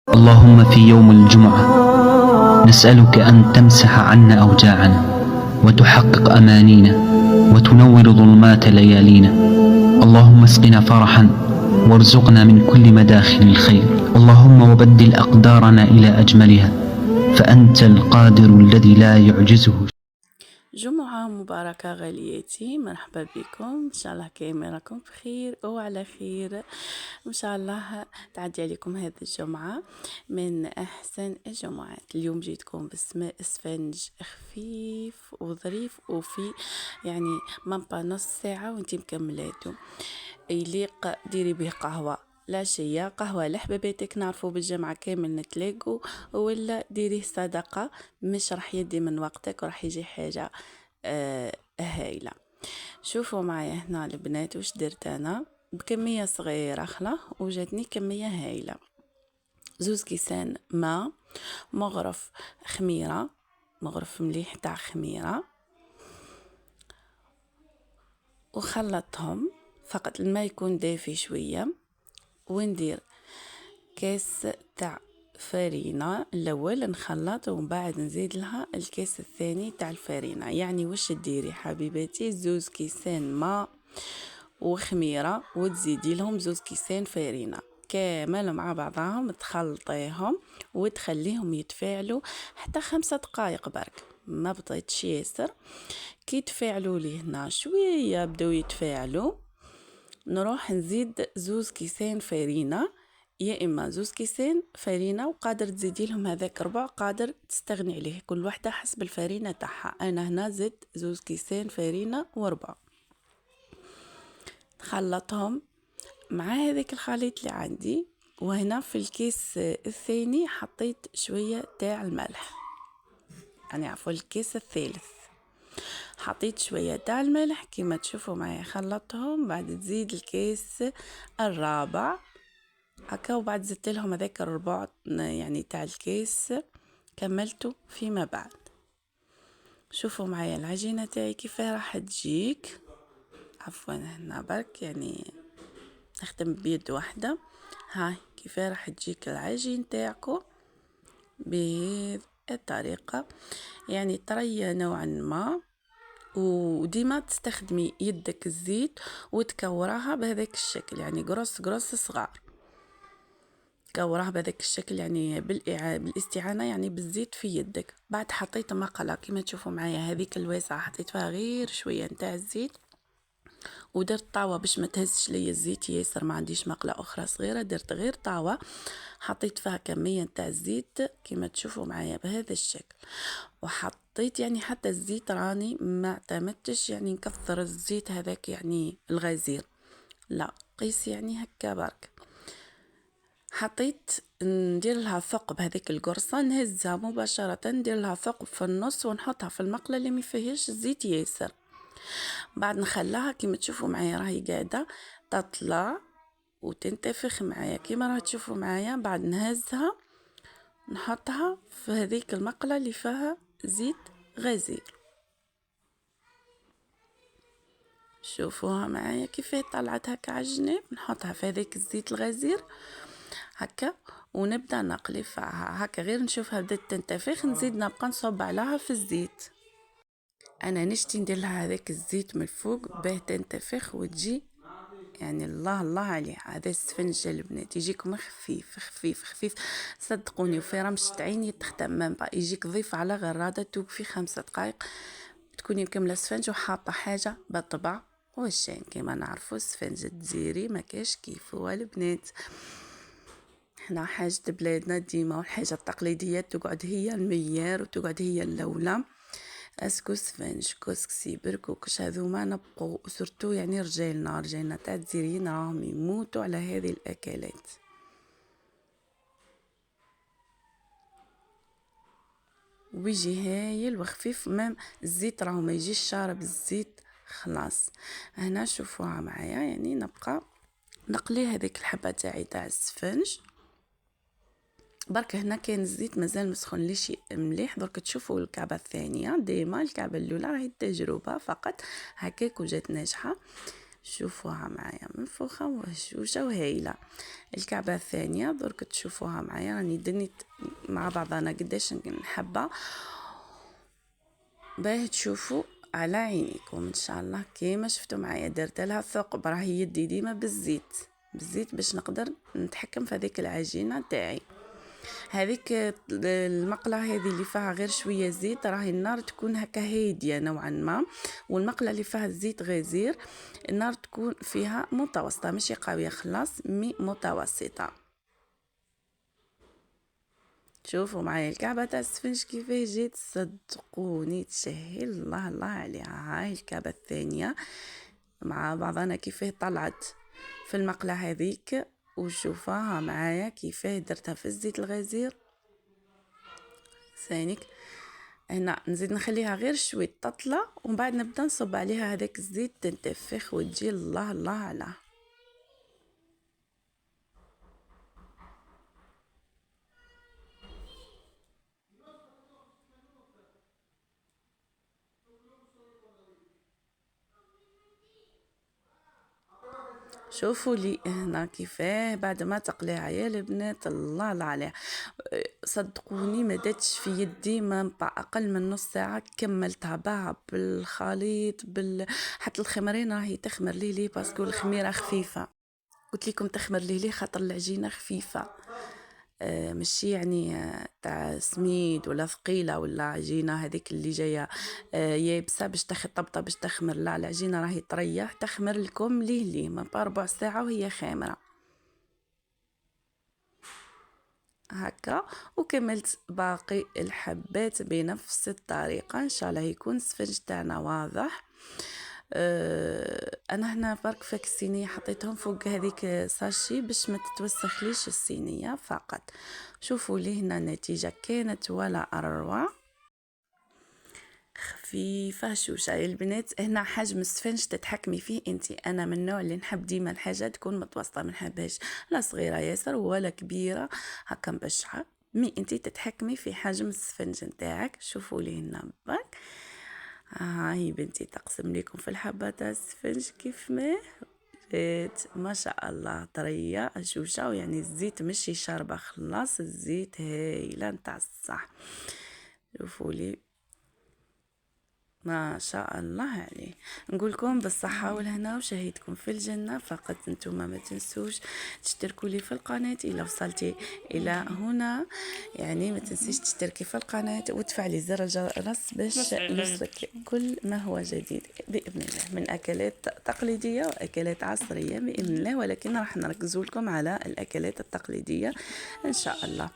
اللهم في يوم الجمعة نسألك أن تمسح عنا أوجاعنا وتحقق أمانينا وتنور ظلمات ليالينا. اللهم اسقنا فرحا وارزقنا من كل مداخل الخير. اللهم وبدل أقدارنا إلى أجملها فأنت القادر الذي لا يعجزه. جمعة مباركة غالياتي، مرحبا بكم. إن شاء الله كامل راكم بخير وعلى خير. إن شاء الله تعدي عليكم هذه الجمعة من أحسن الجمعات. اليوم جيتكم باسم اسفنج خفيف وظريف وفي يعني مابا نص ساعة وانتي مكملاتو. يليق ديري به قهوة العشية، قهوة لحباباتك، نعرفوا بالجمعة كامل نتلاقوا، ولا ديريه صدقة مش راح يدي من وقتك وراح يجي حاجة هايلة. شوفوا معايا هنا البنات وش درت انا بكمية صغيرة خلا وجاتني كمية هايلة. 2 كيسان ماء، مغرف خميرة، مغرف مليح تاع خميرة، وخلطهم. فقط الماء يكون دافي شوية، وندير كاس تاع فرينة الاول نخلط، ومن بعد نزيد لها الكاس الثاني تاع الفرينة. يعني وش تديري حبيباتي؟ 2 كيسان ماء وخميرة وتزيدي لهم 2 كيسان فرينة كامل مع بعضهم، تخلطيهم وتخليهم يتفاعلوا حتى 5 دقائق برك، ما بطيتش ياسر. كي تفاعلوا لي هنا شوية بداو يتفاعلوا، نروح نزيد 2 كيسان فرينة، يا اما 2 كيسان فرينة وقادر تزيدي لهم هذاك ربع، قادر تستغني عليه، كل وحده حسب الفرينة تاعها. انا هنا زدت 2 كيسان فرينة وربع، نخلطهم مع هذاك الخليط اللي عندي. وهنا في الكيس الثاني حطيت شوية تاع الملح، يعني عفوا الكيس الثالث حطيت شوية تاع الملح كما تشوفوا معايا. خلطهم بعد تزيد الكيس الرابع هكا، وبعد زدت لهم هذاك الربع يعني تاع الكيس كملته فيما بعد. شوفوا معايا العجينة تاعي كيف راح تجيك. عفوا هنا برك يعني نخدم بيد واحدة. هاي كيف راح تجيك العجين تاعكم بهذه الطريقة، يعني طرية نوعا ما. وديما تستخدمي يدك الزيت وتكوراها بهذاك الشكل، يعني قرص صغار، كورها بهذاك الشكل يعني بالاستعانة يعني بالزيت في يدك. بعد حطيت مقلة كما تشوفوا معايا هذيك الواسعة، حطيت فيها غير شوية نتاع الزيت، ودرت طاوة باش ما تهزش لي الزيت ياسر، ما عنديش مقلة اخرى صغيرة، درت غير طاوة حطيت فيها كمية نتاع الزيت كما تشوفوا معايا بهذا الشكل. وحطيت يعني حتى الزيت راني ما اعتمدتش يعني نكثر الزيت هذاك يعني الغزير، لا قيس يعني هكا برك. حطيت ندير لها ثقب هذيك القرصة، نهزها مباشرة، ندير لها ثقب في النص ونحطها في المقلة اللي ما فيهاش الزيت ياسر. بعد نخليها كما تشوفوا معايا راهي قاعدة تطلع وتنتفخ معايا كما راح تشوفوا معايا. بعد نهزها نحطها في هذيك المقلة اللي فيها زيت غزير. شوفوها معايا كيف طلعت هكا على الجناب، نحطها في هذيك الزيت الغزير هكا ونبدا نقلي فيها هكا، غير نشوفها بدات تنتفخ نزيد نبقى نصب عليها في الزيت. انا نشتي ندير لها هذاك الزيت من الفوق باه تنتفخ وتجي يعني الله عليه. هذا السفنج البنات يجيكم خفيف خفيف خفيف صدقوني، وفي رمشة عيني تختم يجيك ضيف على غرادة توقفي 5 دقائق تكوني مكمله السفنج وحاطه حاجه بالطبع والشين. كما نعرفوا السفنج الجزيري ما كاش كيفو البنات، احنا حاجة بلادنا ديما والحاجة التقليدية تقعد هي الميار وتقعد هي اللولة. اسكو سفنج كسكسي بركوكش هذوما نبقوا، وسرتو يعني رجالنا تاع الجزائريين راهم يموتوا على هذه الاكلات. ويجي هايل وخفيف، مام الزيت راهو ما يجيش شارب الزيت خلاص. هنا شوفوها معايا يعني نبقى نقلي هذيك الحبه تاعي تاع السفنج برك. هنا كاين الزيت مازال مسخن ليش مليح. درك تشوفوا الكعبه الثانيه، ديما الكعبه الاولى راهي التجربه فقط هكاك وجات ناجحه. شوفوها معايا منفوخة وهشوشة وهايلة. الكعبة الثانية درك تشوفوها معايا، راني دنيت مع بعضنا قداش نحبها باه تشوفوا على عينيكم ان شاء الله. كيما شفتوا معايا درت لها ثقب، راهي يدي ديما بالزيت باش نقدر نتحكم في هذيك العجينه تاعي. هذيك المقله هذه اللي فيها غير شويه زيت، راهي النار تكون هكا هاديه نوعا ما، والمقله اللي فيها الزيت غزير النار تكون فيها متوسطه، ماشي قويه خلاص، متوسطه. شوفوا معايا الكعبة تاع السفنج كيفاه جيت، صدقوني تسهل الله الله عليها. هاي الكعبة الثانية مع بعضنا كيفاه طلعت في المقلة هذيك، وشوفاها معايا كيفاه درتها في الزيت الغزير. ثانيك هنا نزيد نخليها غير شوي تطلع، ومن بعد نبدا نصب عليها هذاك الزيت تنتفخ وتجي الله الله عليها. شوفوا لي هنا كيفاه بعد ما تقليها يا البنات الله الله عليها. صدقوني ما داتش في يدي ما اقل من نص ساعه كملتها بها بالخليط حتى الخمرين راهي تخمر لي باسكو الخميره خفيفه. قلت لكم تخمر لي خاطر العجينه خفيفه، ماشي يعني تاع سميد ولا ثقيله ولا عجينه هذيك اللي جايه يابسه باش طبطه باش تخمر. لا، العجينه راهي تريح تخمر لكم ليه ما بربع ساعه وهي خامره هكا. وكملت باقي الحبات بنفس الطريقه. ان شاء الله يكون السفنج تاعنا واضح. انا هنا برك فك الصينيه حطيتهم فوق هذيك ساشي باش ما تتوسخليش الصينيه فقط. شوفوا لي هنا النتيجه كانت ولا اروع، خفيفه شوشه يا البنات. هنا حجم السفنج تتحكمي فيه انت. انا من النوع اللي نحب ديما الحاجه تكون متوسطه، ما نحبهاش لا صغيره ياسر ولا كبيره هكا مبشعه. انت تتحكمي في حجم السفنج نتاعك. شوفوا لي هنا برك هاي بنتي تقسم لكم في الحبه تاع السفنج كيف ما جات ما شاء الله طريه شوشه، يعني الزيت مشي شاربه خلاص، الزيت هايله نتاع الصح. شوفوا لي ما شاء الله عليه. نقولكم بالصحة والهنا وشهيتكم في الجنة. فقط انتم ما تنسوش تشتركوا لي في القناة إلا وصلتي إلى هنا، يعني ما تنسيش تشتركي في القناة وتفعلي زر الجرس باش يوصلك كل ما هو جديد بإذن الله من أكلات تقليدية وأكلات عصرية بإذن الله، ولكن راح نركزوا لكم على الأكلات التقليدية إن شاء الله.